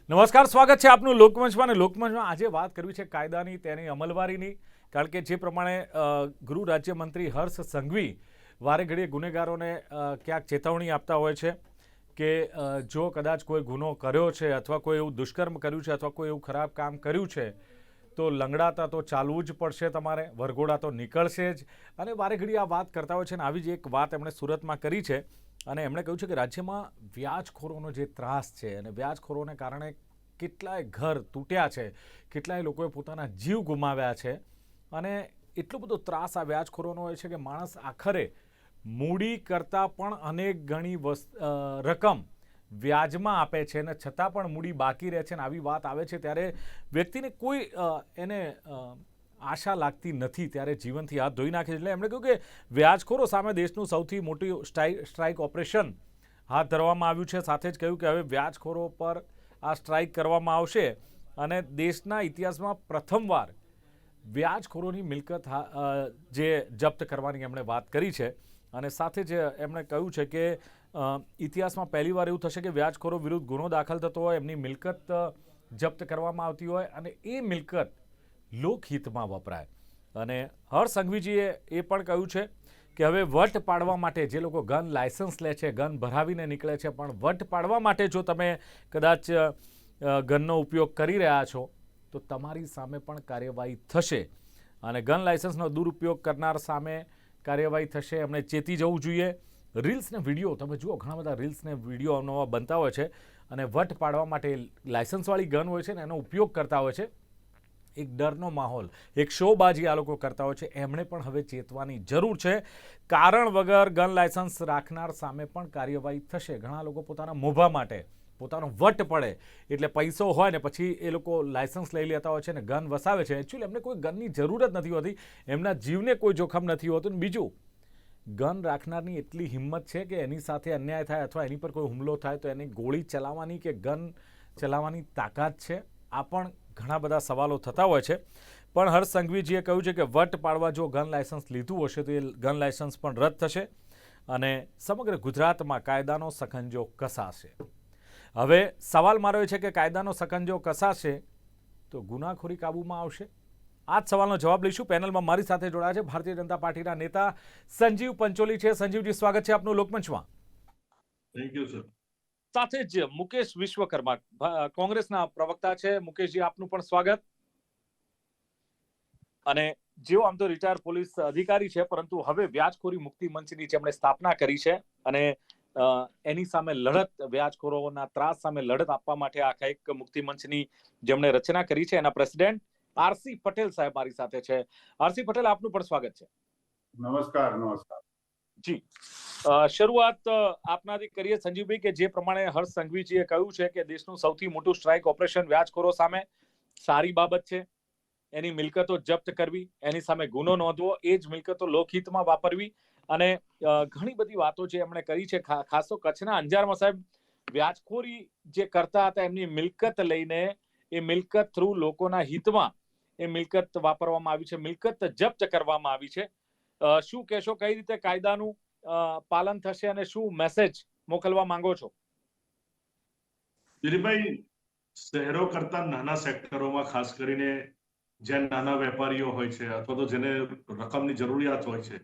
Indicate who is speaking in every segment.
Speaker 1: નમસ્કાર, સ્વાગત છે આપનું લોકમંચમાં. અને લોકમંચમાં આજે વાત કરવી છે કાયદાની, તેની અમલવારીની. કારણ કે જે પ્રમાણે ગૃહ રાજ્યમંત્રી હર્ષ સંઘવી વારે ઘડીએ ગુનેગારોને ક્યાંક ચેતવણી આપતા હોય છે કે જો કદાચ કોઈ ગુનો કર્યો છે અથવા કોઈ એવું દુષ્કર્મ કર્યું છે અથવા કોઈ એવું ખરાબ કામ કર્યું છે તો લંગડાતા તો ચાલવું જ પડશે, તમારે વરઘોડા તો નીકળશે જ. અને વારે ઘડી આ વાત કરતા હોય છે. અને આવી જ એક વાત એમણે સુરતમાં કરી છે. અને એમણે કહ્યું છે કે રાજ્યમાં વ્યાજખોરોનો જે ત્રાસ છે અને વ્યાજખોરોને કારણે કેટલાય ઘર તૂટ્યા છે, કેટલાય લોકોએ પોતાના જીવ ગુમાવ્યા છે. અને એટલો બધો ત્રાસ આ વ્યાજખોરોનો હોય છે કે માણસ આખરે મૂડી કરતાં પણ અનેક ગણી રકમ વ્યાજમાં આપે છે અને છતાં પણ મૂડી બાકી રહે છે. અને આવી વાત આવે છે ત્યારે વ્યક્તિને કોઈ એને આશા લાગતી નથી, ત્યારે જીવનથી હાથ ધોઈ નાખે છે. એટલે એમણે કહ્યું કે વ્યાજખોરો સામે દેશનું સૌથી મોટું સ્ટ્રાઇક ઓપરેશન હાથ ધરવામાં આવ્યું છે. સાથે જ કહ્યું કે હવે વ્યાજખોરો પર આ સ્ટ્રાઇક કરવામાં આવશે અને દેશના ઇતિહાસમાં પ્રથમવાર વ્યાજખોરોની મિલકત જે જપ્ત કરવાની એમણે વાત કરી છે. અને સાથે જ એમણે કહ્યું છે કે ઇતિહાસમાં પહેલીવાર એવું થશે કે વ્યાજખોરો વિરુદ્ધ ગુનો દાખલ થતો હોય, એમની મિલકત જપ્ત કરવામાં આવતી હોય અને એ મિલકત લોકહિતમાં વપરાય. અને હર્ષ સંઘવીજીએ એ પણ કહ્યું છે કે હવે વટ પાડવા માટે જે લોકો ગન લાયસન્સ લે છે, ગન ભરાવીને નીકળે છે, પણ વટ પાડવા માટે જો તમે કદાચ ગનનો ઉપયોગ કરી રહ્યા છો તો તમારી સામે પણ કાર્યવાહી થશે. અને ગન લાયસન્સનો દુરુપયોગ કરનાર સામે કાર્યવાહી થશે. એમણે ચેતી જવું જોઈએ. રીલ્સ ને વિડીયો તમે જુઓ, ઘણા બધા રીલ્સ ને વિડીયો નવા બનતા હોય છે અને વટ પાડવા માટે લાયસન્સવાળી ગન હોય છે ને એનો ઉપયોગ કરતા હોય છે. એક ડરનો માહોલ, એક શોબાજી આ લોકો કરતા હોય છે. એમણે પણ હવે ચેતવાની જરૂર છે. કારણ વગર ગન લાયસન્સ રાખનાર સામે પણ કાર્યવાહી થશે. ઘણા લોકો પોતાના મોભા માટે પોતાનો વટ પડે એટલે પૈસો હોય ને પછી એ લોકો લાયસન્સ લઈ લેતા હોય છે ને ગન વસાવે છે. એકચ્યુઅલી એમને કોઈ ગનની જરૂર જ નથી હોતી, એમના જીવને કોઈ જોખમ નથી હોતું. બીજું, ગન રાખનારની એટલી હિંમત છે કે એની સાથે અન્યાય થાય અથવા એની પર કોઈ હુમલો થાય તો એની ગોળી ચલાવવાની કે ગન ચલાવવાની તાકાત છે. આ પણ ઘણા બધા સવાલો થતા હોય છે. પણ હર્ષ સંઘવીજીએ કહ્યું છે કે વટ પાડવા જો ગન લાયસન્સ લીધું હશે તો એ ગન લાયસન્સ પણ રદ થશે અને સમગ્ર ગુજરાતમાં કાયદાનો સખંજો કસાશે. હવે સવાલ મારો એ છે કે કાયદાનો સખંજો કસાશે તો ગુનાખોરી કાબૂમાં આવશે? આ જ સવાલનો જવાબ લઈશું. પેનલમાં મારી સાથે જોડાયા છે ભારતીય જનતા પાર્ટીના નેતા સંજીવ પંચોલી છે. સંજીવજી, સ્વાગત છે આપનું લોકમંચમાં.
Speaker 2: Thank you sir.
Speaker 1: સાથે જ મુકેશ વિશ્વકર્મા, કોંગ્રેસના પ્રવક્તા છે. મુકેશજી, આપનું પણ સ્વાગત. અને જેઓ આમ તો રિટાયર પોલીસ અધિકારી છે, પરંતુ હવે વ્યાજખોરી મુક્તિ મંચની જેમણે સ્થાપના કરી છે અને એની સામે લડત, વ્યાજખોરોના ત્રાસ સામે લડત આપવા માટે આખા એક મુક્તિ મંચની જેમણે રચના કરી છે, એના પ્રેસિડેન્ટ આરસી પટેલ સાહેબ મારી સાથે છે. આરસી પટેલ, આપનું પણ સ્વાગત છે.
Speaker 2: નમસ્કાર.
Speaker 1: જી, શરૂઆત આપનાથી કરીએ સંજીવભાઈ, કે જે પ્રમાણે હર્ષ સંઘવીજીએ કહ્યું છે કે દેશનું સૌથી મોટું સ્ટ્રાઇક ઓપરેશન વ્યાજખોરો સામે સારી બાબત છે. એની મિલકતો જપ્ત કરવી, એની સામે ગુનો નોંધવો, એ જ મિલકતો લોકહિતમાં વાપરવી. અને ઘણી બધી વાતો જે એમણે કરી છે. ખાસ તો કચ્છના અંજારમાં સાહેબ વ્યાજખોરી જે કરતા હતા, એમની મિલકત લઈને એ મિલકત થ્રુ લોકોના હિતમાં એ મિલકત વાપરવામાં આવી છે, મિલકત જપ્ત કરવામાં આવી છે. શું કહેશો, કઈ રીતે કાયદાનું પાલન થશે અને શું મેસેજ મોકલવા માંગો છો?
Speaker 2: દિલીપભાઈ, શહેરો કરતા નાના સેક્ટરોમાં ખાસ કરીને જ્યાં નાના વેપારીઓ હોય છે અથવા તો જેને રકમની જરૂરિયાત હોય છે,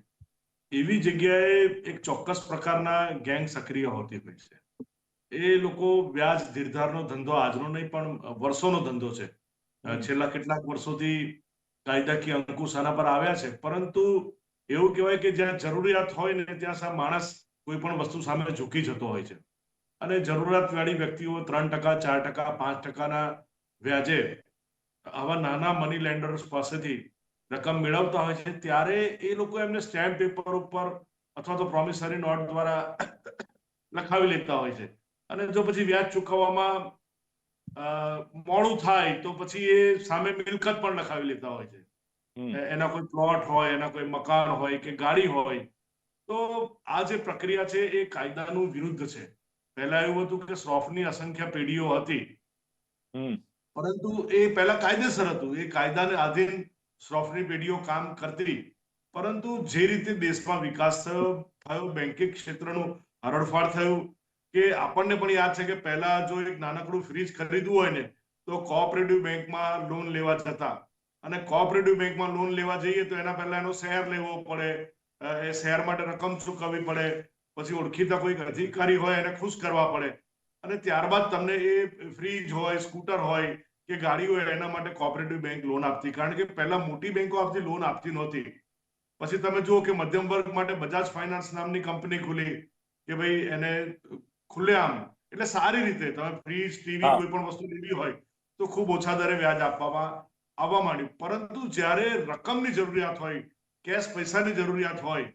Speaker 2: એવી જગ્યાએ એક ચોક્કસ પ્રકારના ગેંગ સક્રિય હોતી હોય છે. એ લોકો વ્યાજ ધીરધારનો ધંધો આજનો નહીં પણ વર્ષોનો ધંધો છે. છેલ્લા કેટલાક વર્ષોથી કાયદાકીય અંકુશ આના પર આવ્યા છે. પરંતુ એવું કહેવાય કે જ્યાં જરૂરિયાત હોય ને ત્યાં માણસ કોઈ પણ વસ્તુ સામે ઝૂકી જતો હોય છે. અને જરૂરિયાતવાળી વ્યક્તિઓ 3%, 4%, 5%ના વ્યાજે આવા નાના મની લેન્ડર્સ પાસેથી રકમ મેળવતા હોય છે. ત્યારે એ લોકો એમને સ્ટેમ્પ પેપર ઉપર અથવા તો પ્રોમિસરી નોટ દ્વારા લખાવી લેતા હોય છે. અને જો પછી વ્યાજ ચૂકવવામાં મોડું થાય તો પછી એ સામે મિલકત પણ લખાવી લેતા હોય છે. એના કોઈ પ્લોટ હોય, એના કોઈ મકાન હોય કે ગાડી હોય. તો આ જે પ્રક્રિયા છે એ કાયદાનું વિરુદ્ધ છે. પહેલા એવું હતું કે શ્રોફની અસંખ્ય પેઢીઓ હતી, પરંતુ એ પહેલા કાયદેસર હતું. એ કાયદાને આધીન શ્રોફની પેઢીઓ કામ કરતી. પરંતુ જે રીતે દેશમાં વિકાસ થયો, બેન્કિંગ ક્ષેત્રનું હરણફાળ થયું, કે આપણને પણ યાદ છે કે પહેલા જો એક નાનકડું ફ્રીજ ખરીદવું હોય ને તો કોઓપરેટિવ બેંકમાં લોન લેવા જતા, અને કોઓપરેટિવ બેંકમાં લોન લેવા જઈએ તો એના પહેલા એનો શેર લેવો પડે, એ શેર માટે રકમ ચૂકવવી પડે, પછી ઓળખીતા કોઈ અધિકારી હોય એને ખુશ કરવા પડે, અને ત્યારબાદ તમને એ ફ્રીજ હોય, સ્કૂટર હોય કે ગાડી હોય એના માટે કોઓપરેટિવ બેંક લોન આપતી. કારણ કે પહેલા મોટી બેંકો આપતી લોન આપતી નહોતી. પછી તમે જુઓ કે મધ્યમ વર્ગ માટે બજાજ ફાઇનાન્સ નામની કંપની ખુલી કે ભાઈ એને ખુલ્લેઆમ એટલે સારી રીતે તમે ફ્રીજ, ટીવી, કોઈ પણ વસ્તુ લેવી હોય તો ખૂબ ઓછા દરે વ્યાજ આપવામાં આવવા માંડ્યું. પરંતુ જ્યારે રકમની જરૂરિયાત હોય, કેશ પૈસાની જરૂરિયાત હોય,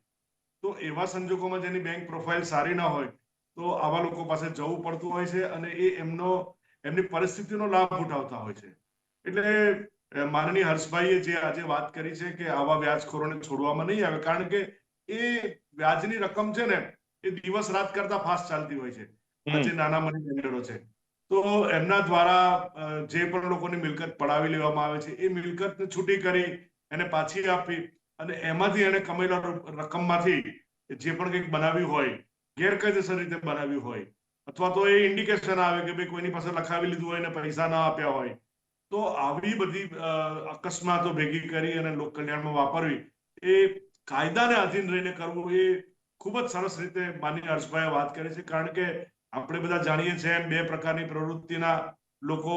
Speaker 2: તો એવા સંજોગોમાં જેની બેંક પ્રોફાઇલ સારી ના હોય તો આવા લોકો પાસે જવું પડતું હોય છે, અને એ એમની પરિસ્થિતિનો લાભ ઉઠાવતા હોય છે. એટલે માનનીય હર્ષભાઈએ જે આજે વાત કરી છે કે આવા વ્યાજખોરોને છોડવામાં નહીં આવે, કારણ કે એ વ્યાજની રકમ છે ને એ દિવસ રાત કરતા ફાસ્ટ ચાલતી હોય છે. આજે નાના મની લેન્ડરો છે તો એમના દ્વારા જે પણ લોકોની મિલકત પડાવી લેવામાં આવે છે એ મિલકતને છૂટી કરી એને પાછી આપી, અને એમાંથી એને કમાયેલા રકમમાંથી જે પણ કંઈક બનાવ્યું હોય, ગેરકાયદેસર રીતે બનાવ્યું હોય, અથવા તો એ ઇન્ડિકેશન આવે કે ભાઈ કોઈની પાસે લખાવી લીધું હોય ને પૈસા ના આપ્યા હોય, તો આવી બધી અકસ્માતો ભેગી કરી અને લોક કલ્યાણમાં વાપરવી એ કાયદાને આધીન રહીને કરવું એ ખૂબ જ સરસ રીતે માનનીય હર્ષભાઈએ વાત કરી છે. કારણ કે આપણે બધા જાણીએ છીએ એમ બે પ્રકારની પ્રવૃત્તિના લોકો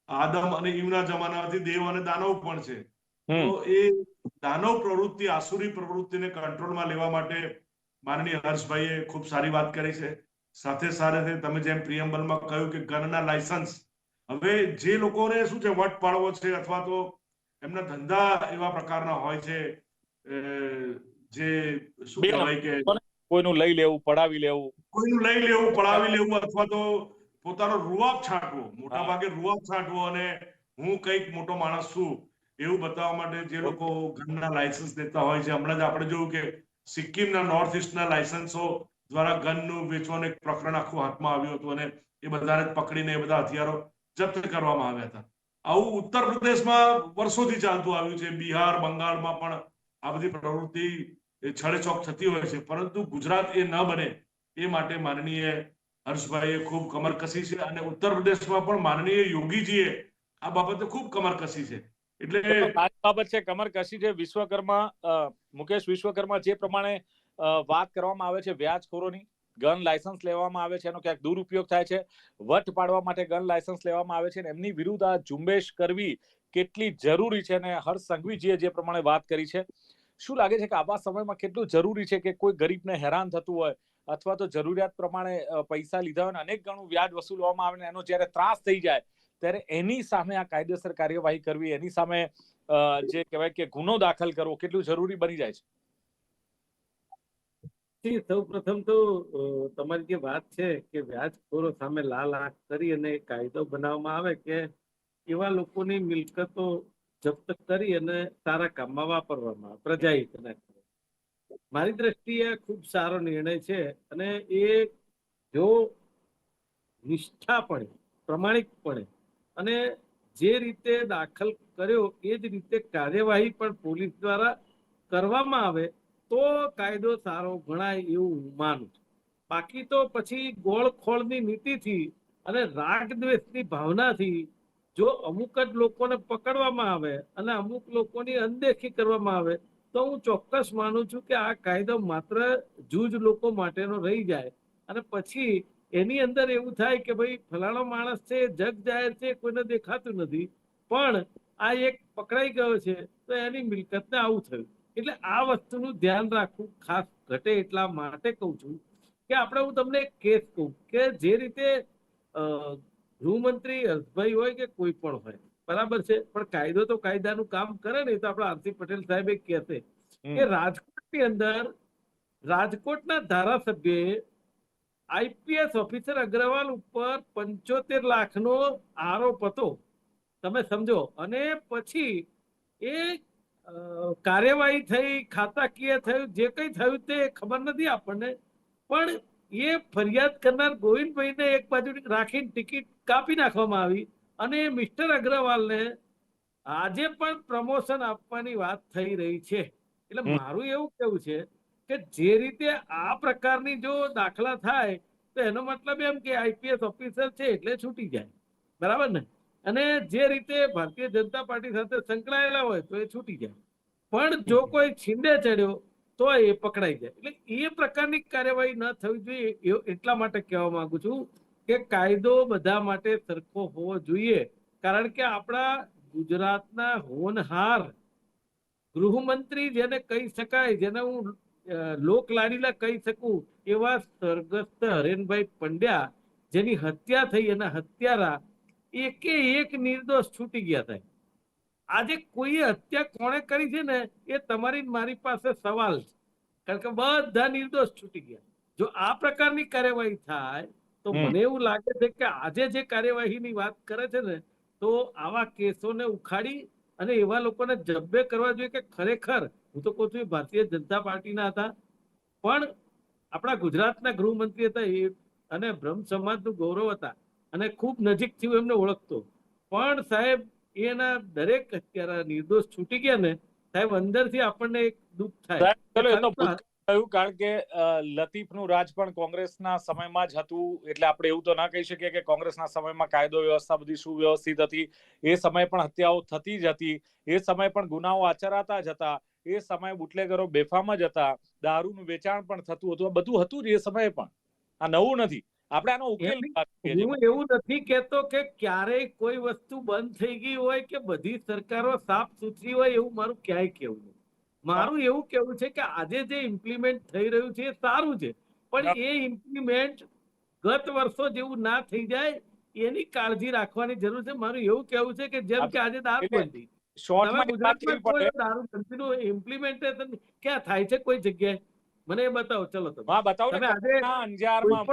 Speaker 2: આદમ અને ઈવના જમાનાથી દેવ અને દાનવ પણ છે. તો એ દાનવ પ્રવૃત્તિ, આસુરી પ્રવૃત્તિને કંટ્રોલમાં લેવા માટે માનનીય હર્ષભાઈએ ખૂબ સારી વાત કરી છે. સાથે સાથે તમે જેમ પ્રિયમ્બલમાં કહ્યું કે ગનના લાયસન્સ, હવે જે લોકોને શું છે વટ પાડવો છે અથવા તો એમના ધંધા એવા પ્રકારના હોય છે, જે શું કહેવાય કે
Speaker 1: કોઈનું લઈ લેવું, પડાવી લેવું,
Speaker 2: કોઈનું લઈ લેવું, પડાવી લેવું, અથવા તો પોતાનો રૂઆબ છાંટવો, મોટા ભાગે રૂઆબ છાંટવો અને હું કંઈક મોટો માણસ છું એવું બતાવવા માટે જે લોકો ગનના લાયસન્સ દેતા હોય છે. હમણાં જ આપણે જોયું કે સિક્કિમના નોર્થ ઇસ્ટના લાયસન્સો દ્વારા ગનનું વેચવાનું એક પ્રકરણ આખું હાથમાં આવ્યું હતું, અને એ બધાને પકડીને એ બધા હથિયારો જપ્ત કરવામાં આવ્યા હતા. આવું ઉત્તર પ્રદેશમાં વર્ષોથી ચાલતું આવ્યું છે. બિહાર, બંગાળમાં પણ આ બધી પ્રવૃત્તિ છળેચોક થતી હોય છે, પરંતુ ગુજરાત એ ન બને એ માટે માનનીય હર્ષભાઈએ ખૂબ કમર કસી છે, અને ઉત્તર પ્રદેશમાં પણ માનનીય યોગીજીએ આ બાબતે ખૂબ કમર કસી છે. એટલે
Speaker 1: સારી બાબત છે, કમર કસી છે. વિશ્વકર્મા, મુકેશ વિશ્વકર્મા જે પ્રમાણે વાત કરવામાં આવે છે વ્યાજખોરોની, ગન લાયસન્સ લેવામાં આવે છે, એનો ક્યાંક દુરુપયોગ થાય છે, વટ પાડવા માટે ગન લાયસન્સ લેવામાં આવે છે, અને એમની વિરુદ્ધ આ ઝુંબેશ કરવી કેટલી જરૂરી છે, અને હર્ષ સંઘવીજીએ જે પ્રમાણે વાત કરી છે, શું લાગે છે કે આવા સમયમાં કેટલું જરૂરી છે કે કોઈ ગરીબને હેરાન થતું હોય અથવા તો જરૂરિયાત પ્રમાણે પૈસા લીધા હોય અનેક ગણું વ્યાજ વસૂલવામાં આવે ને એનો જ્યારે ત્રાસ થઈ જાય ત્યારે એની સામે આ કાયદેસર કાર્યવાહી કરવી, એની સામે જે કહેવાય કે ગુનો દાખલ કરવો કેટલું જરૂરી બની જાય છે?
Speaker 3: સૌ પ્રથમ તો તમારી જે વાત છે કે વ્યાજખોરો સામે લાલ આંખ કરી અને કાયદો બનાવવામાં આવે કે એવા લોકોની મિલકતો જપ્ત કરી અને સારા કામમાં વાપરવામાં આવે, પ્રજાહિતના. મારી દ્રષ્ટિએ ખૂબ સારો નિર્ણય છે, અને એ જો નિષ્ઠાપણે, પ્રમાણિકપણે અને જે રીતે દાખલ કર્યો એ જ રીતે કાર્યવાહી પણ પોલીસ દ્વારા કરવામાં આવે તો કાયદો સારો ગણાય એવું હું માનું છું. બાકી તો પછી ગોળખોળની નીતિથી અને રાગદ્વેષની ભાવનાથી જો અમુક જ લોકોને પકડવામાં આવે અને અમુક લોકોની અનદેખી કરવામાં આવે તો હું ચોક્કસ માનું છું કે આ કાયદો માત્ર જૂજ લોકો માટેનો રહી જાય, અને પછી એની અંદર એવું થાય કે ભાઈ ફલાણો માણસ છે, જગ જાહેર છે, કોઈને દેખાતું નથી, પણ આ એક પકડાઈ ગયો છે તો એની મિલકતને આવું થયું. એટલે આ વસ્તુનું ધ્યાન રાખવું ખાસ ઘટે એટલા માટે કહું છું કે આપણે, હું તમને એક કેસ કહું કે જે રીતે ગૃહમંત્રી હર્ષભાઈ હોય કે કોઈ પણ હોય, બરાબર છે, પણ કાયદો તો કાયદાનું કામ કરે ને. તો આપણા આરસી પટેલ સાહેબ કહેશે કે રાજકોટની અંદર રાજકોટના ધારાસભ્યએ આઈપીએસ ઓફિસર અગ્રવાલ ઉપર 75 લાખનો આરોપ હતો, તમે સમજો, અને પછી એ કાર્યવાહી થઈ, ખાતાકીય થયું, જે કંઈ થયું તે ખબર નથી આપણને, પણ એ ફરિયાદ કરનાર ગોવિંદભાઈને એક બાજુ રાખીને ટિકિટ કાપી નાખવામાં આવી, અને મિસ્ટર અગ્રવાલને આજે પણ પ્રમોશન આપવાની વાત થઈ રહી છે. એટલે મારું એવું કેવું છે કે જે રીતે આ પ્રકારની જો દાખલા થાય તો એનો મતલબ એમ કે આઈપીએસ ઓફિસર છે એટલે છૂટી જાય, બરાબર ને? અને જે રીતે ભારતીય જનતા પાર્ટી સાથે સંકળાયેલા હોય તો એ છૂટી જાય, પણ જો કોઈ છીંડે ચડ્યો તો એ પકડાઈ જાય. એટલે એ પ્રકારની કાર્યવાહી ન થવી જોઈએ, એટલા માટે કહેવા માંગુ છું કે કાયદો બધા માટે સરખો હોવો જોઈએ. કારણ કે આપણા ગુજરાતના હોનહાર ગૃહમંત્રી જેને કહી શકાય, જેને હું લોકલાડીલા કહી શકું, એવા સ્વર્ગસ્થ હરેનભાઈ પંડ્યા, જેની હત્યા થઈ, એના હત્યારા એકે એક નિર્દોષ છૂટી ગયા થાય. આજે કોઈએ હત્યા કોણે કરી છે ને એ તમારી મારી પાસે સવાલ છે, કારણ કે બધા નિર્દોષ છૂટી ગયા. જો આ પ્રકારની કાર્યવાહી થાય તો મને એવું લાગે છે કે આજે જે કાર્યવાહીની વાત કરે છે ને, તો આવા કેસોને ઉખાડી અને એવા લોકોને જબ્બે કરવા જોઈએ કે ખરેખર, હું તો કહું છું ભારતીય જનતા પાર્ટીના હતા, પણ આપણા ગુજરાતના ગૃહમંત્રી હતા એ, અને બ્રહ્મ સમાજનું ગૌરવ હતા, અને ખૂબ નજીકથી હું એમને ઓળખતો. પણ સાહેબ, એના દરેક હત્યારા નિર્દોષ છૂટી ગયા ને સાહેબ, અંદરથી આપણને એક દુઃખ થાય.
Speaker 1: ચલો, એ તો ભૂતકાળ થયું, કારણ કે લતીફનું રાજ પણ કોંગ્રેસના સમયમાં જ હતું, એટલે આપણે એવું તો ના કહી શકીએ કે કોંગ્રેસના સમયમાં કાયદો વ્યવસ્થા બધી સુવ્યવસ્થિત હતી. એ સમય પણ હત્યાઓ થતી જ હતી, એ સમય પણ ગુનાઓ આચરાતા જ હતા, એ સમયે બુટલેગરો બેફામ જ હતા, દારૂનું વેચાણ પણ થતું હતું, બધું હતું જ એ સમયે પણ. આ નવું નથી. આપણે આનો ઉકેલ
Speaker 3: હું એવું નથી કહેતો કે ક્યારેય કોઈ વસ્તુ બંધ થઈ ગઈ હોય કે બધી સરકારો સાફ સુથરી હોય, એવું મારું ક્યાંય કેવું નથી. મારું એવું કેવું છે કે આજે જે ઇમ્પ્લિમેન્ટ થઈ રહ્યું છે એ સારું છે, પણ એ ઇમ્પ્લિમેન્ટ ગત વર્ષો જેવું ના થઈ જાય એની કાળજી રાખવાની જરૂર છે. મારું એવું કેવું છે કે જેમ કે આજે દારૂબંધી, તમે ગુજરાતમાં કોઈ દારૂબંધીનું ઇમ્પ્લિમેન્ટેશન ક્યાં થાય છે કોઈ જગ્યાએ? મને એ બતાવો. ચલો, તમે આજે
Speaker 1: અંજારમાં,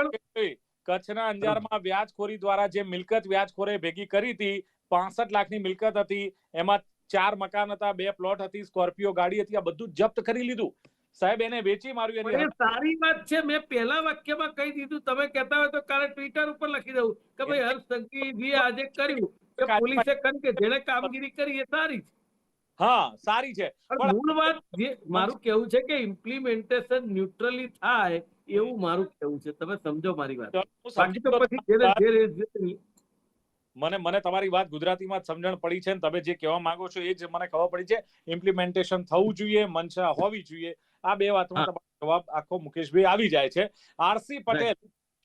Speaker 1: કચ્છના અંજારમાં વ્યાજખોરી દ્વારા જે મિલકત વ્યાજખોરે ભેગી કરી હતી, 65 લાખની મિલકત હતી, એમાં 4 મકાન હતા, 2 પ્લોટ હતી, સ્કોર્પિયો ગાડી હતી, આ બધું જપ્ત કરી લીધું સાહેબ. એને વેચી માર્યું.
Speaker 3: એ સારી વાત છે. મેં પહેલા વાક્યમાં કહી દીધું, તમે કહેતા હોય તો કાલે ટ્વિટર ઉપર લખી દઉં કે ભાઈ હર્ષ સંઘવીજી આજે કર્યું કે પોલીસે કરી, કે જેને કામગીરી કરી એ સારી છે.
Speaker 1: હા, સારી છે,
Speaker 3: પણ મૂળ વાત જે મારું કેવું છે કે ઇમ્પ્લિમેન્ટેશન ન્યુટ્રલી થાય એવું મારું કેવું છે. તમે સમજો મારી વાત. બાકી તો પછી
Speaker 1: મને તમારી વાત ગુજરાતીમાં સમજણ પડી છે, તમે જે કહેવા માંગો છો એ જ મને ખબર પડી છે. ઇમ્પ્લિમેન્ટેશન થવું જોઈએ, મનસા હોવી જોઈએ, આ બે વાતમાં તમારો જવાબ આખો મુકેશભાઈ આવી જાય છે. આરસી પટેલ,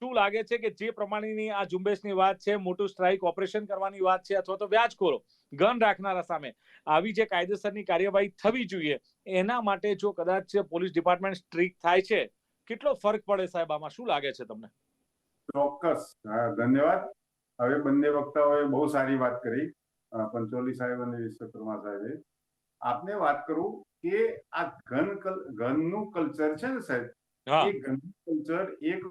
Speaker 1: શું લાગે છે કે જે પ્રમાણેની આ ઝુંબેશની વાત છે, મોટું સ્ટ્રાઇક ઓપરેશન કરવાની વાત છે, અથવા તો વ્યાજખોરો ગન રાખનારા સામે આવી જે કાયદેસરની કાર્યવાહી થવી જોઈએ, એના માટે જો કદાચ પોલીસ ડિપાર્ટમેન્ટ સ્ટ્રિક્ટ થાય છે, કેટલો ફરક પડે સાહેબ? આમાં શું લાગે છે તમને?
Speaker 4: ચોક્કસ, ધન્યવાદ. હવે બંને વક્તાઓએ બહુ સારી વાત કરી, પંચોલી સાહેબ અને વિશ્વકર્મા સાહેબે. આપને વાત કરું કે આ ગનનું કલ્ચર છે ને સાહેબ, એ ગનનું કલ્ચર એક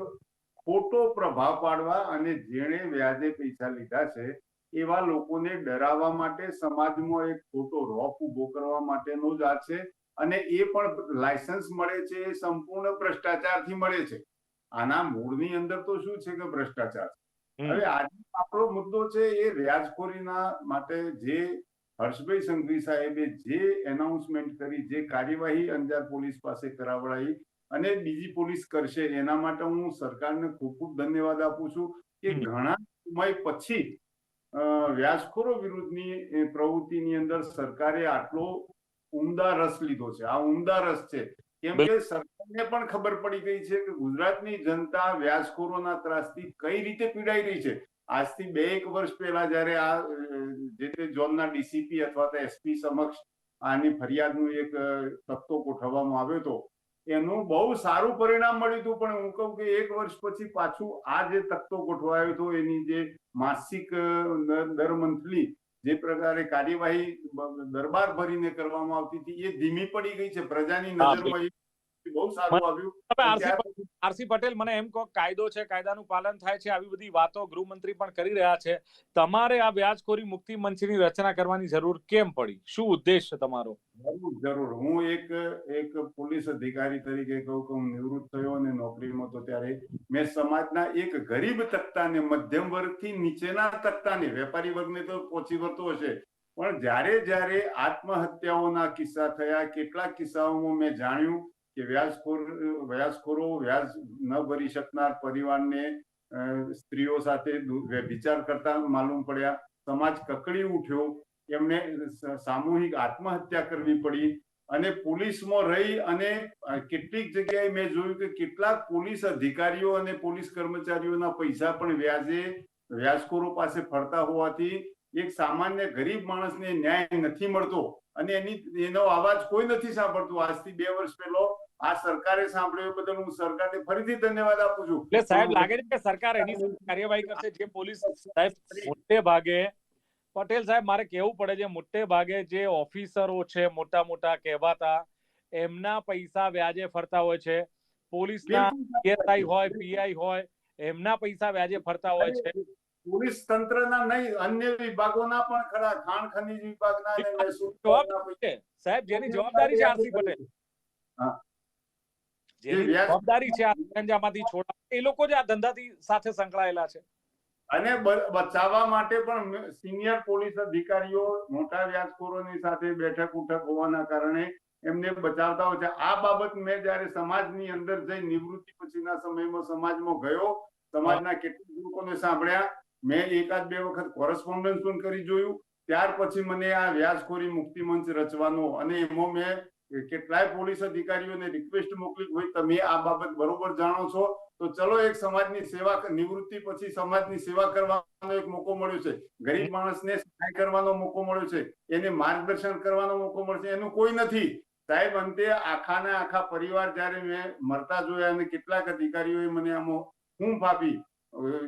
Speaker 4: ખોટો પ્રભાવ પાડવા અને જેણે વ્યાજે પૈસા લીધા છે એવા લોકોને ડરાવવા માટે સમાજમાં એક ખોટો રોપ ઉભો કરવા માટેનો જ આ છે. અને એ પણ લાયસન્સ મળે છે એ સંપૂર્ણ ભ્રષ્ટાચારથી મળે છે. આના મૂળની અંદર તો શું છે કે ભ્રષ્ટાચાર. હવે આજે આપણો મુદ્દો છે એ વ્યાજખોરીના માટે જે હર્ષભાઈ સંઘવી સાહેબે જે એનાઉન્સમેન્ટ કરી, જે કાર્યવાહી અંજાર પોલીસ પાસે કરાવડાવી અને બીજી પોલીસ કરશે, એના માટે હું સરકારને ખૂબ ખૂબ ધન્યવાદ આપું છું કે ઘણા સમય પછી વ્યાજખોરો વિરુદ્ધની પ્રવૃત્તિની અંદર સરકારે આટલો ઉમદા રસ લીધો છે. આ ઉમદા રસ છે કેમ કે સરકારને પણ ખબર પડી ગઈ છે કે ગુજરાતની જનતા વ્યાજખોરોના ત્રાસથી કઈ રીતે પીડાઈ રહી છે. આજથી 2-1 વર્ષ પહેલા જયારે આ જે તે ઝોનના ડીસીપી અથવા તો એસપી સમક્ષ આની ફરિયાદનું એક તખ્તો ગોઠવવામાં આવ્યો હતો, એનું બહુ સારું પરિણામ મળ્યું હતું. પણ હું કહું કે 1 વર્ષ પછી પાછું આ જે તખ્તો ગોઠવાયો હતો, એની જે માસિક દર મંથલી જે પ્રકારે કાર્યવાહી દરબાર ભરીને કરવામાં આવતી હતી, એ ધીમી પડી ગઈ છે. પ્રજાની નજરમાં બહુ સારું આવ્યું.
Speaker 1: આરસી પટેલ, મને એમ કહો, કાયદો છે, કાયદાનું પાલન થાય છે, આવી બધી વાતો ગૃહમંત્રી પણ કરી રહ્યા છે, તમારે આ વ્યાજખોરી મુક્તિ મંચની રચના કરવાની જરૂર કેમ પડી? શું ઉદ્દેશ છે તમારો?
Speaker 4: જરૂર. હું એક પોલીસ અધિકારી તરીકે કહું કે હું નિવૃત્ત થયો અને નોકરીમાં તો ત્યારે મેં સમાજના એક ગરીબ તબક્કાને, મધ્યમ વર્ગથી નીચેના તબક્કાને, વેપારી વર્ગને તો પહોંચી વળતો હશે, પણ જ્યારે આત્મહત્યાઓના કિસ્સા થયા, કેટલાક કિસ્સાઓમાં મેં જાણ્યું કે વ્યાજખોરો વ્યાજ ન ભરી શકનાર પરિવારને સ્ત્રીઓ સાથે વિચાર કરતા માલુમ પડ્યા, સમાજ કકડી ઉઠ્યો, એમને સામૂહિક આત્મહત્યા કરવી પડી અને પોલીસમાં રહી અને કેટલીક જગ્યાએ મેં જોયું કે કેટલાક પોલીસ અધિકારીઓ અને પોલીસ કર્મચારીઓના પૈસા પણ વ્યાજખોરો પાસે ફરતા હોવાથી એક સામાન્ય ગરીબ માણસને ન્યાય નથી મળતો અને એનો અવાજ કોઈ નથી સાંભળતું. આજથી 2 વર્ષ પહેલો આ સરકારે સાંભળ્યો બદલ હું સરકારને ફરીથી ધન્યવાદ આપું છું.
Speaker 1: એટલે સાહેબ લાગે છે કે સરકાર એની કાર્યવાહી કરશે જે પોલીસ સાહેબ મોટે ભાગે પટેલ સાહેબ મારે કહેવું પડે છે મોટે ભાગે જે ઓફિસરો છે મોટા મોટા કહેવાતા એમના પૈસા વ્યાજે ફરતા હોય છે, પોલીસના પીએસઆઈ હોય પીઆઈ હોય એમના પૈસા વ્યાજે ફરતા હોય છે.
Speaker 4: પોલીસ તંત્રના નહીં અન્ય વિભાગોના પણ ખરા, ખાણ ખનીજ વિભાગના અને મહેસૂલ
Speaker 1: સાહેબ જેની જવાબદારી છે આરસી પટેલ, જેની જવાબદારી છે આ ગંજામાંથી છોડવા, એ લોકો જ આ ધંધાથી સાથે સંકળાયેલા છે
Speaker 4: અને બચાવવા માટે પણ સિનિયર પોલીસ અધિકારીઓ મોટા વ્યાજખોરોની સાથે બેઠક ઉઠક હોવાના કારણે એમને બચાવતા હોય છે. આ બાબત મેં જયારે સમાજની અંદર જઈ નિવૃત્તિ પછીના સમયમાં સમાજમાં ગયો, સમાજના કેટલાક લોકોને સાંભળ્યા, મેં 1-2 વખત કોરસ્પોન્ડન્સ પણ કરી જોયું. ત્યાર પછી મને આ વ્યાજખોરી મુક્તિ મંચ રચવાનો અને એમાં મેં કેટલાય પોલીસ અધિકારીઓને રિક્વેસ્ટ મોકલી, ભાઈ તમે આ બાબત બરોબર જાણો છો તો ચલો એક સમાજની સેવા, નિવૃત્તિ પછી સમાજની સેવા કરવાનો એક મોકો મળ્યો છે, ગરીબ માણસને સહાય કરવાનો મોકો મળ્યો છે, એને માર્ગદર્શન કરવાનો મોકો મળશે. એનું કોઈ નથી સાહેબ. અંતે આખાના આખા પરિવાર જયારે મેં મરતા જોયા અને કેટલાક અધિકારીઓએ મને આમાં હૂંફ આપી,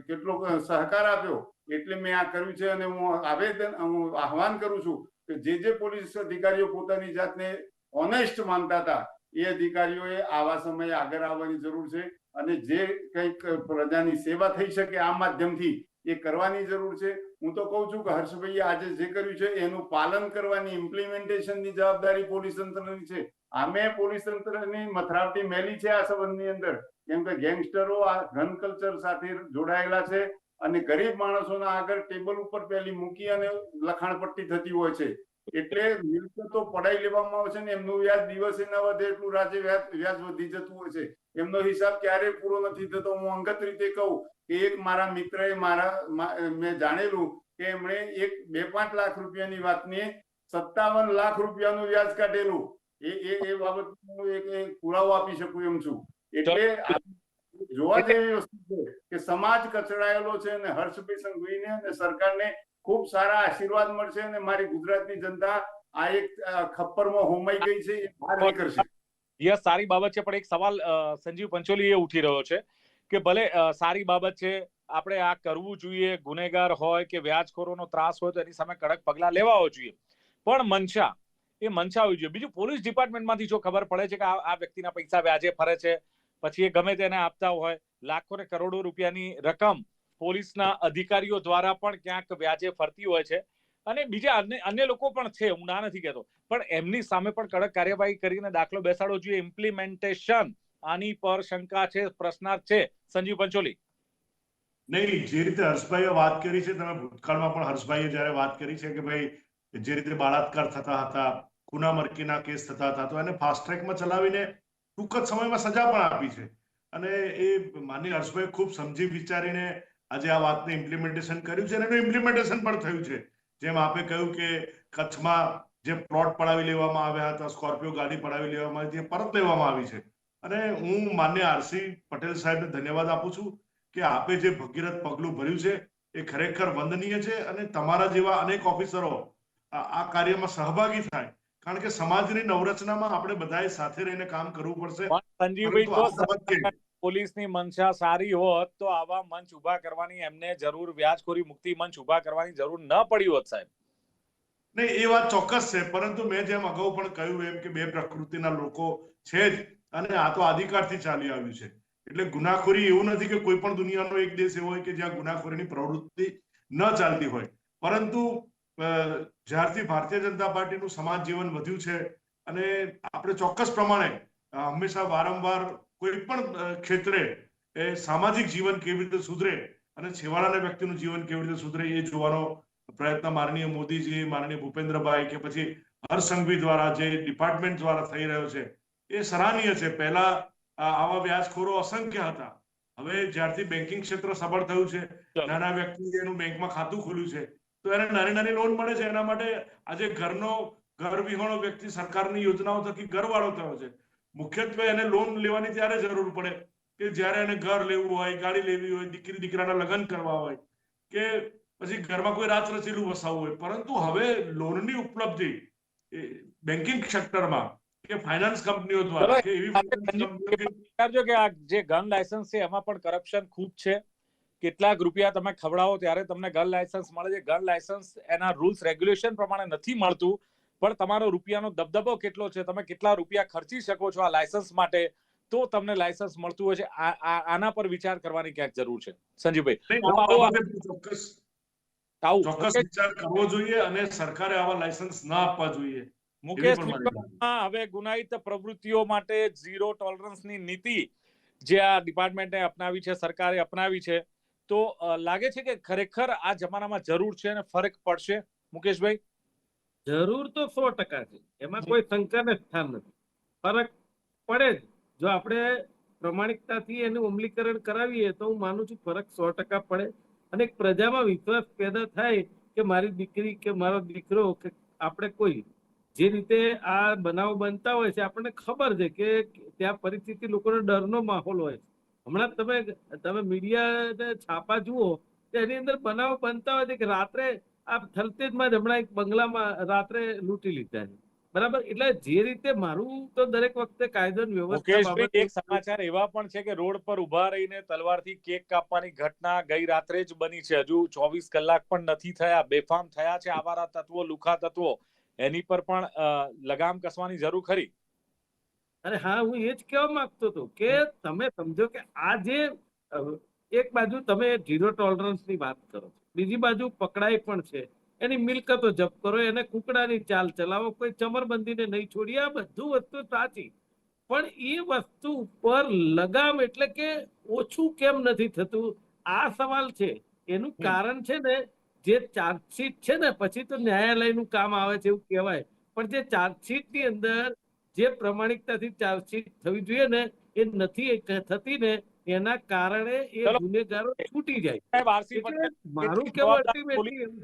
Speaker 4: કેટલો સહકાર આપ્યો, એટલે મેં આ કર્યું છે. અને હું આહવાન કરું છું કે જે પોલીસ અધિકારીઓ પોતાની જાતને ઓનેસ્ટ માનતા હતા એ અધિકારીઓએ આવા સમયે આગળ આવવાની જરૂર છે અને જે કંઈક પ્રજાની સેવા થઈ શકે આ માધ્યમથી એ કરવાની જરૂર છે. હું તો કહું છું કે હર્ષભાઈએ આજે જે કર્યું છે એનું પાલન કરવાની, ઇમ્પ્લિમેન્ટેશનની જવાબદારી પોલીસ તંત્રની છે. આમે પોલીસ તંત્રની મથરાવટી મેલી છે આ સંબંધની અંદર, કેમ કે ગેંગસ્ટરો આ ગન કલ્ચર સાથે જોડાયેલા છે અને ગરીબ માણસોના આગળ ટેબલ ઉપર પેલી મૂકી અને લખાણ પટ્ટી થતી હોય છે. એટલે મિલકતો પડાઈ લેવામાં આવે છે ને એમનું વ્યાજ દિવસે ન વધે એટલું રાજે વ્યાજ વધી જતું હોય છે. એમનો હિસાબ ક્યારે પૂરો નથી થતો. હું અંગત રીતે કહું કે એક મારા મિત્રએ મેં જાણેલું કે એમણે 2-5 લાખ રૂપિયાની વાતને 57 લાખ રૂપિયાનું વ્યાજ કાઢેલું. એ બાબત હું એક પુરાવો આપી શકું એમ છું. એટલે જોવા જેવી વસ્તુ છે કે સમાજ કચડાયેલો છે અને હર્ષભાઈ સંઘવીને અને સરકારને ખૂબ સારા આશીર્વાદ મળશે અને મારી ગુજરાતની જનતા આ એક ખપ્પરમાં હોમાઈ ગઈ છે એ બહાર નીકળશે.
Speaker 1: યસ, સારી બાબત છે, પણ એક સવાલ સંજીવ પંચોલી એ ઉઠી રહ્યો છે કે ભલે સારી બાબત છે, આપણે આ કરવું જોઈએ, ગુનેગાર હોય કે વ્યાજખોરોનો ત્રાસ હોય તો એની સામે કડક પગલા લેવા જોઈએ, પણ મનસા હોવી જોઈએ. બીજું પોલીસ ડિપાર્ટમેન્ટમાંથી જો ખબર પડે છે કે આ વ્યક્તિના પૈસા વ્યાજે ફરે છે, પછી એ ગમે તેને આપતા હોય, લાખો ને કરોડો રૂપિયાની રકમ પોલીસના અધિકારીઓ દ્વારા પણ ક્યાંક વ્યાજે ફરતી હોય છે અને બીજા અન્ય લોકો પણ છે, હું ના નથી કહેતો, પણ એમની સામે પણ કડક કાર્યવાહી કરીને દાખલો બેસાડવો જોઈએ. ઇમ્પ્લિમેન્ટેશન આની પર શંકા છે, પ્રશ્નાર્થ છે. સંજીવ પંચોલી.
Speaker 2: નહીં, જે રીતે હર્ષભાઈએ વાત કરી છે, તમે ભૂતકાળમાં પણ હર્ષભાઈએ જયારે વાત કરી છે કે ભાઈ જે રીતે બળાત્કાર થતા હતા, ગુના મરકીના કેસ થતા હતા, તો એને ફાસ્ટ ટ્રેકમાં ચલાવીને ટૂંક જ સમયમાં સજા પણ આપી છે. અને એ માનનીય હર્ષભાઈ ખૂબ સમજી વિચારીને આજે આ વાતને ઇમ્પ્લિમેન્ટેશન કર્યું છે અને એનું ઇમ્પ્લિમેન્ટેશન પણ થયું છે. જેમ આપે કહ્યું કે કચ્છમાં જે પ્લોટ પડાવી લેવામાં આવ્યા હતા, સ્કોર્પિયો ગાડી પડાવી લેવામાં આવી હતી, પરત લેવામાં આવી છે. અને હું માન્ય આરસી પટેલ સાહેબને ધન્યવાદ આપું છું કે આપે જે ભગીરથ પગલું ભર્યું છે એ ખરેખર વંદનીય છે અને તમારા જેવા અનેક ઓફિસરો આ કાર્યમાં સહભાગી થાય, કારણ કે સમાજની નવરચનામાં આપણે બધાએ સાથે રહીને કામ કરવું પડશે.
Speaker 1: સંજીવભાઈ, પોલીસની મનસા સારી હોત તો આવા મંચ ઉભા કરવાની એમને જરૂર, વ્યાજખોરી મુક્તિ મંચ ઉભા કરવાની જરૂર ન પડી હોત સાહેબ.
Speaker 2: નહીં, એ વાત ચોક્કસ છે, પરંતુ મેં જેમ અગાઉ પણ કહ્યું એમ કે બે પ્રકૃતિના લોકો છે જ અને આ તો આદિકાળથી ચાલી આવ્યું છે. એટલે ગુનાખોરી એવું નથી કે કોઈ પણ દુનિયાનો એક દેશ એવો હોય કે જ્યાં ગુનાખોરીની પ્રવૃત્તિ ન ચાલતી હોય, પરંતુ જ્યારથી ભારતીય જનતા પાર્ટીનું સમાજ જીવન વધ્યું છે અને આપણે ચોક્કસ પ્રમાણે હંમેશા વારંવાર કોઈ પણ ક્ષેત્રે એ સામાજિક જીવન કેવી રીતે સુધરે અને છેવાડાના વ્યક્તિનું જીવન કેવી રીતે સુધરે એ જોવાનો પ્રયત્ન માનનીય મોદીજી, માનનીય ભૂપેન્દ્રભાઈ કે પછી હર્ષ સંઘવી દ્વારા જે ડિપાર્ટમેન્ટ દ્વારા થઈ રહ્યો છે એ સરાહનીય છે. પહેલા આવા વ્યાજખોરો અસંખ્ય હતા. હવે જ્યારથી બેન્કિંગ ક્ષેત્ર સબળ થયું છે, નાના વ્યક્તિએ એનું બેંકમાં ખાતું ખોલ્યું છે, તો એને નાની નાની લોન મળે છે. એના માટે આજે ઘર વિહોણો વ્યક્તિ સરકારની યોજનાઓ થકી ઘરવાળો થયો છે. મુખ્યત્વે એને લોન લેવાની ત્યારે જરૂર પડે કે જ્યારે એને ઘર લેવું હોય, ગાડી લેવી હોય, દીકરી દીકરાના લગ્ન કરવા હોય, કે પછી ઘરમાં કોઈ રાત રચેલું વસાવવું હોય. પરંતુ હવે લોનની ઉપલબ્ધિ બેન્કિંગ સેક્ટરમાં કે ફાઇનાન્સ કંપનીઓ દ્વારા કે એવી કંપનીઓ
Speaker 1: વિચારજો કે આ જે ગન લાયસન્સ છે એમાં પણ કરપ્શન ખૂબ છે. કેટલાક રૂપિયા તમે ખવડાવો ત્યારે તમને ગન લાયસન્સ મળે છે. ગન લાયસન્સ એના રૂલ્સ રેગ્યુલેશન પ્રમાણે નથી મળતું, પણ તમારો રૂપિયાનો દબદબો કેટલો છે, તમે કેટલા રૂપિયા ખર્ચી શકો છો આ લાયસન્સ માટે, તો તમને લાયસન્સ મળતું હોય છે. આના પર વિચાર કરવાની ક્યાંક જરૂર છે. સંજીવભાઈ,
Speaker 2: ચોક્કસ વિચાર કરવો જોઈએ અને સરકારે આવા લાયસન્સ ના આપવા જોઈએ.
Speaker 1: મુકેશ, હવે ગુનાહિત પ્રવૃત્તિઓ માટે ઝીરો ટોલરન્સની નીતિ જે આ ડિપાર્ટમેન્ટે અપનાવી છે, સરકારે અપનાવી છે, તો લાગે છે કે ખરેખર આ જમાનામાં જરૂર છે અને ફરક પડશે? મુકેશભાઈ,
Speaker 3: જરૂર તો 100% છે, એમાં કોઈ શંકાને સ્થાન નથી. ફરક પડે જ. જો આપણે પ્રમાણિકતાથી એનું અમલીકરણ કરાવીએ તો હું માનું છું ફરક 100% પડે અને એક પ્રજામાં વિશ્વાસ પેદા થાય કે મારી દીકરી કે મારો દીકરો કે આપણે કોઈ જે રીતે આ બનાવ બનતા હોય છે, આપણને ખબર છે કે ત્યાં પરિસ્થિતિ લોકોનો ડરનો માહોલ હોય છે. હમણાં તમે મીડિયા છાપા જુઓ તો એની અંદર બનાવ બનતા હોય છે કે રાત્રે આ થલતેજમાં જ હમણાં એક બંગલામાં રાત્રે લૂંટી લીધા છે. બરાબર. એટલે જે રીતે મારું તો દરેક વખતે કાયદો વ્યવસ્થા બાબતે
Speaker 1: એક સમાચાર એવા પણ છે કે રોડ પર ઉભા રહીને તલવારથી કેક કાપવાની ઘટના ગઈ રાત્રે જ બની છે. હજુ 24 કલાક પણ નથી થયા. બેફામ થયા છે આવારા તત્વો, લુખા તત્વો. એની પર પણ લગામ કસવાની જરૂર ખરી.
Speaker 3: અરે હા, હું એ જ કહેવા માંગતો હતો કે તમે સમજો કે આ જે એક બાજુ તમે ઝીરો ટોલરન્સ ની વાત કરો, બીજી બાજુ પકડાય પણ છે, એની મિલકતો જપ્ત કરો, એને કુકડાની ચાલ ચલાવો, કોઈ ચમરબંધીને નહીં છોડી. આ બધું વસ્તુ સાચી, પણ એ વસ્તુ ઉપર લગામ એટલે કે ઓછું કેમ નથી થતું, આ સવાલ છે. એનું કારણ છે ને જે ચાર્જશીટ છે ને, પછી તો ન્યાયાલયનું કામ આવે છે એવું કહેવાય, પણ જે ચાર્જશીટ ની અંદર જે પ્રમાણિકતાથી ચાર્જશીટ થવી જોઈએ ને એ નથી થતી ને, એના કારણે એ ગુનેગારો છૂટી જાય. એટલે મારું કેવું અલ્ટિમેટલી એવું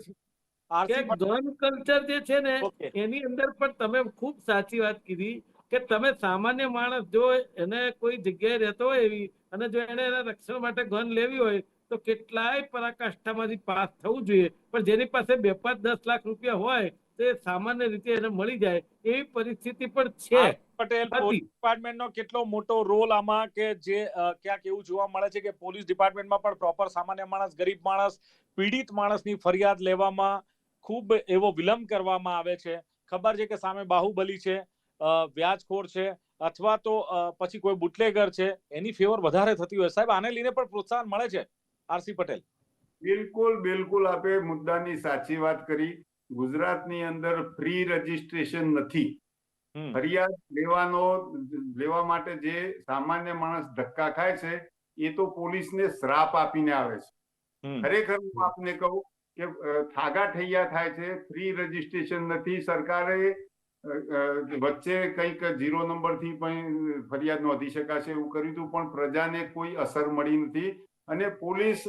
Speaker 3: છે કે ગન કલ્ચર જે છે ને એની અંદર પણ તમે ખૂબ સાચી વાત કીધી કે તમે સામાન્ય માણસ જો એને કોઈ જગ્યાએ રહેતો હોય એવી અને જો એને એના રક્ષણ માટે ગન લેવી હોય તો કેટલાય પરાકાષ્ઠામાંથી પાસ થવું જોઈએ. પણ જેની પાસે 2-5-10 લાખ રૂપિયા હોય તો એ સામાન્ય રીતે એને મળી જાય એવી પરિસ્થિતિ પણ છે.
Speaker 1: પટેલ, પોલીસ ડિપાર્ટમેન્ટનો કેટલો મોટો રોલ આમાં, કે જે ક્યાંક એવું જોવા મળે છે કે પોલીસ ડિપાર્ટમેન્ટમાં પણ પ્રોપર સામાન્ય માણસ, ગરીબ માણસ, પીડિત માણસની ફરિયાદ લેવામાં ખૂબ એવો વિલંબ કરવામાં આવે છે. ખબર છે કે સામે બાહુબલી છે, વ્યાજખોર છે, અથવા તો પછી કોઈ બુટલેગર છે, એની ફેવર વધારે થતી હોય. સાહેબ, આને લઈને પણ પ્રોત્સાહન મળે છે? આરસી પટેલ,
Speaker 4: બિલકુલ આપે મુદ્દાની સાચી વાત કરી. ગુજરાતની અંદર ફ્રી રજીસ્ટ્રેશન નથી. ફરિયાદ લેવા માટે જે સામાન્ય માણસ ધક્કા ખાય છે એ તો પોલીસને શ્રાપ આપીને આવે છે. ખરેખર હું આપને કહું કે ઠાગાઠૈયા થાય છે. ફ્રી રજીસ્ટ્રેશન નથી. સરકારે વચ્ચે કંઈક 0 નંબરથી પણ ફરિયાદ નોંધી શકાશે એવું કર્યું હતું, પણ પ્રજાને કોઈ અસર મળી નથી. અને પોલીસ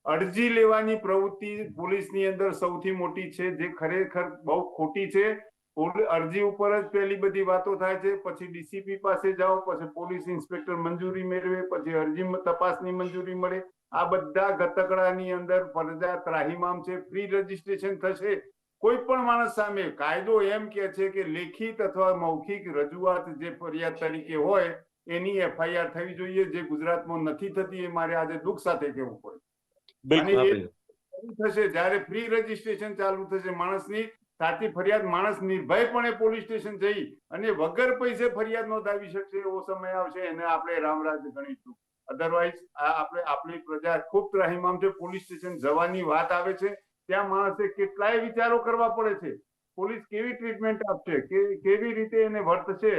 Speaker 4: અરજી લેવાની પ્રવૃત્તિ પોલીસની અંદર સૌથી મોટી છે, જે ખરેખર બહુ ખોટી છે. અરજી ઉપર જ પેલી બધી વાતો થાય છે, પછી ડીસીપી પાસે જાઓ, પછી પોલીસ ઇન્સ્પેક્ટર મંજૂરી મેળવે, પછી અરજી તપાસની મંજૂરી મળે. આ બધા ગતકડાની અંદર પ્રજા ત્રાહિમામ છે. ફ્રી રજીસ્ટ્રેશન થશે કોઈ પણ માણસ સામે કાયદો એમ કે છે કે લેખિત અથવા મૌખિક રજૂઆત જે ફરિયાદ તરીકે હોય એની એફઆઈઆર થવી જોઈએ, જે ગુજરાતમાં નથી થતી. એ મારે આજે દુઃખ સાથે કહેવું પડે. અને એ થશે જ્યારે ફ્રી રજીસ્ટ્રેશન ચાલુ થશે. માણસની સાચી ફરિયાદ માણસ નિર્ભયપણે પોલીસ સ્ટેશન જઈ અને વગર પૈસે ફરિયાદ નોંધાવી શકશે. એવો સમય આવશે, એને આપણે રામરાજ ગણીશું. અધરવાઇઝ આપણી પ્રજા ખૂબ ત્રાહિમામ છે. પોલીસ સ્ટેશન જવાની વાત આવે છે ત્યાં માણસે કેટલાય વિચારો કરવા પડે છે. પોલીસ કેવી ટ્રીટમેન્ટ આપશે, કેવી રીતે એને વર્તશે,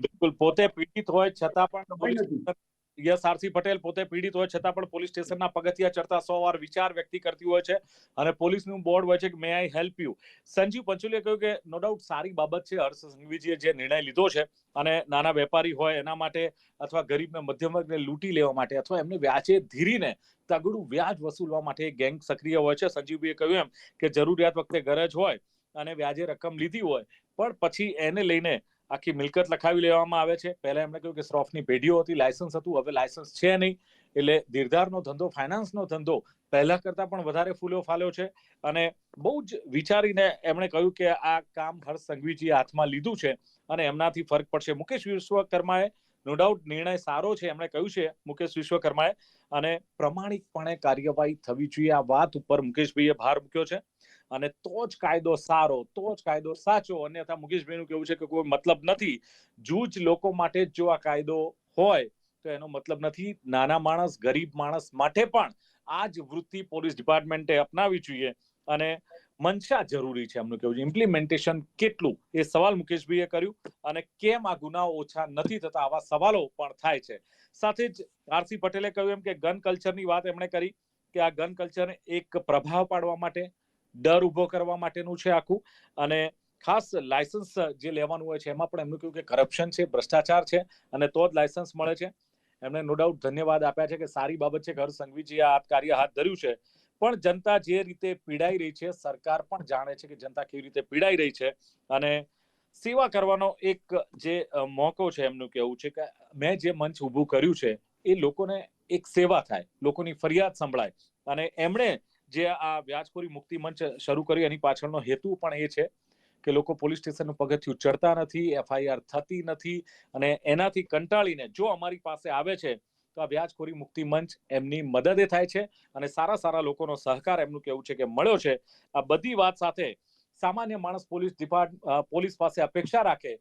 Speaker 1: બિલકુલ પોતે પીડિત હોય છતાં પણ યસ આરસી પટેલ પોતે પીડિત હોય છતાં પણ પોલીસ સ્ટેશનના પગથિયા ચડતા 100 વાર વિચાર વ્યક્ત કરતી હોય છે અને પોલીસનું બોર્ડ હોય છે કે મે આઈ હેલ્પ યુ. સંજીવ પંચોલીએ કહ્યું કે નો ડાઉટ સારી બાબત છે હર્ષ સંઘવીજીએ જે નિર્ણય લીધો છે અને નાના વેપારી હોય એના માટે અથવા ગરીબને મધ્યમ વર્ગને લૂંટી લેવા માટે અથવા એમને વ્યાજે ધીરીને તગડું વ્યાજ વસૂલવા માટે ગેંગ સક્રિય હોય છે. સંજીવભાઈએ કહ્યું એમ કે જરૂરિયાત વખતે ગરજ હોય અને વ્યાજે રકમ લીધી હોય પણ પછી એને લઈને આખી મિલકત લખાવી લેવામાં આવે છે. પહેલા એમણે કહ્યું કે શ્રોફની પેઢીઓ હતી, લાયસન્સ હતું, હવે લાયસન્સ છે નહીં. એટલે ધીરધારનો ધંધો, ફાઇનાન્સનો ધંધો પહેલા કરતા પણ વધારે ફૂલ્યો ફાલ્યો છે અને બહુ જ વિચારીને એમણે કહ્યું કે આ કામ હર્ષ સંઘવીજીએ હાથમાં લીધું છે અને એમનાથી ફરક પડશે. મુકેશ વિશ્વકર્માએ નો ડાઉટ નિર્ણય સારો છે, એમણે કહ્યું છે મુકેશ વિશ્વકર્માએ, અને પ્રમાણિકપણે કાર્યવાહી થવી જોઈએ આ વાત ઉપર મુકેશભાઈએ ભાર મૂક્યો છે અને તો જ કાયદો સારો, તો જ કાયદો સાચો. અન્યથા મુકેશભાઈનું કેવું છે કે કોઈ મતલબ નથી, જૂજ લોકો માટે જ જો આ કાયદો હોય તો એનો મતલબ નથી. નાના માણસ, ગરીબ માણસ માટે પણ આ જ વૃત્તિ પોલીસ ડિપાર્ટમેન્ટે અપનાવી જોઈએ અને મનશા જરૂરી છે એમનું કેવું છે. ઇમ્પ્લિમેન્ટેશન કેટલું એ સવાલ મુકેશભાઈએ કર્યું અને કેમ આ ગુનાઓ ઓછા નથી થતા આવા સવાલો પણ થાય છે. સાથે જ આરસી પટેલે કહ્યું એમ કે ગન કલ્ચરની વાત એમણે કરી કે આ ગન કલ્ચરને એક પ્રભાવ પાડવા માટે, ડર ઉભો કરવા માટેનું છે આખું. અને ખાસ લાયસન્સ જે લેવાનું હોય છે એમાં પણ એમનું કહ્યું કે કરપ્શન છે, ભ્રષ્ટાચાર છે અને તો જ લાયસન્સ મળે છે. એમણે નો ડાઉટ ધન્યવાદ આપ્યા છે કે સારી બાબત છે કે હર્ષ સંઘવીજીએ આ કાર્ય હાથ ધર્યું છે. પણ જનતા જે રીતે પીડાઈ રહી છે, સરકાર પણ જાણે છે કે જનતા કેવી રીતે પીડાઈ રહી છે અને સેવા કરવાનો એક જે મોકો છે એમનું કહેવું છે કે મેં જે મંચ ઊભું કર્યું છે એ લોકોને એક સેવા થાય, લોકોની ફરિયાદ સંભળાય. અને એમણે જે આ વ્યાજખોરી મુક્તિ મંચ શરૂ કર્યું એની પાછળનો હેતુ પણ એ છે કે લોકો પોલીસ સ્ટેશનનું પગથિયું ચડતા નથી, એફઆઈઆર થતી નથી અને એનાથી કંટાળીને જો અમારી પાસે આવે છે તો આ વ્યાજખોરી મુક્તિ મંચ એમની મદદે થાય છે અને સારા સારા લોકોનો સહકાર એમનું કહેવું છે કે મળ્યો છે. આ બધી વાત સાથે સામાન્ય માણસ પોલીસ પાસે અપેક્ષા રાખે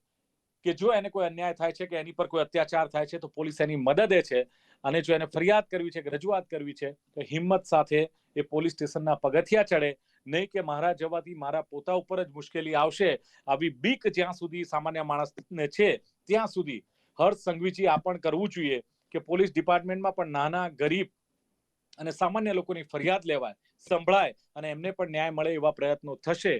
Speaker 1: કે જો એને કોઈ અન્યાય થાય છે કે એની પર કોઈ અત્યાચાર થાય છે તો પોલીસ એની મદદે છે અને જો એને ફરિયાદ કરવી છે કે રજૂઆત કરવી છે તો હિંમત સાથે એ પોલીસ સ્ટેશનના પગથિયા ચડે, નહીં કે મારા જવાથી મારા પોતા ઉપર જ મુશ્કેલી આવશે આવી બીક જ્યાં સુધી સામાન્ય માણસને છે ત્યાં સુધી હર્ષ સંઘવીજી આ પણ કરવું જોઈએ કે પોલીસ ડિપાર્ટમેન્ટમાં પણ નાના, ગરીબ અને સામાન્ય લોકોની ફરિયાદ લેવાય, સંભળાય અને એમને પણ ન્યાય મળે એવા પ્રયત્નો થશે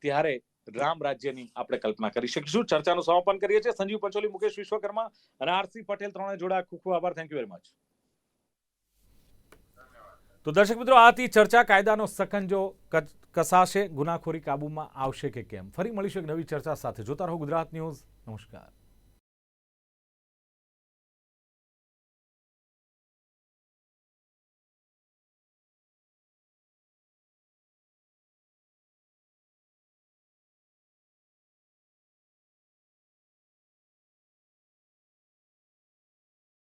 Speaker 1: ત્યારે રામ રાજ્યની આપણે કલ્પના કરી શકીશું. ચર્ચાનું સમાપન કરીએ છીએ. સંજીવ પંચોલી, મુકેશ વિશ્વકર્મા અને આરસી પટેલ ત્રણે જોડા ખૂબ ખૂબ આભાર. Thank you very much. તો દર્શક મિત્રો, આથી ચર્ચા કાયદાનો સકંજો કસાશે, ગુનાખોરી કાબૂમાં આવશે કે કેમ. ફરી મળીશું એક નવી ચર્ચા સાથે. જોતા રહો ગુજરાત ન્યૂઝ. નમસ્કાર.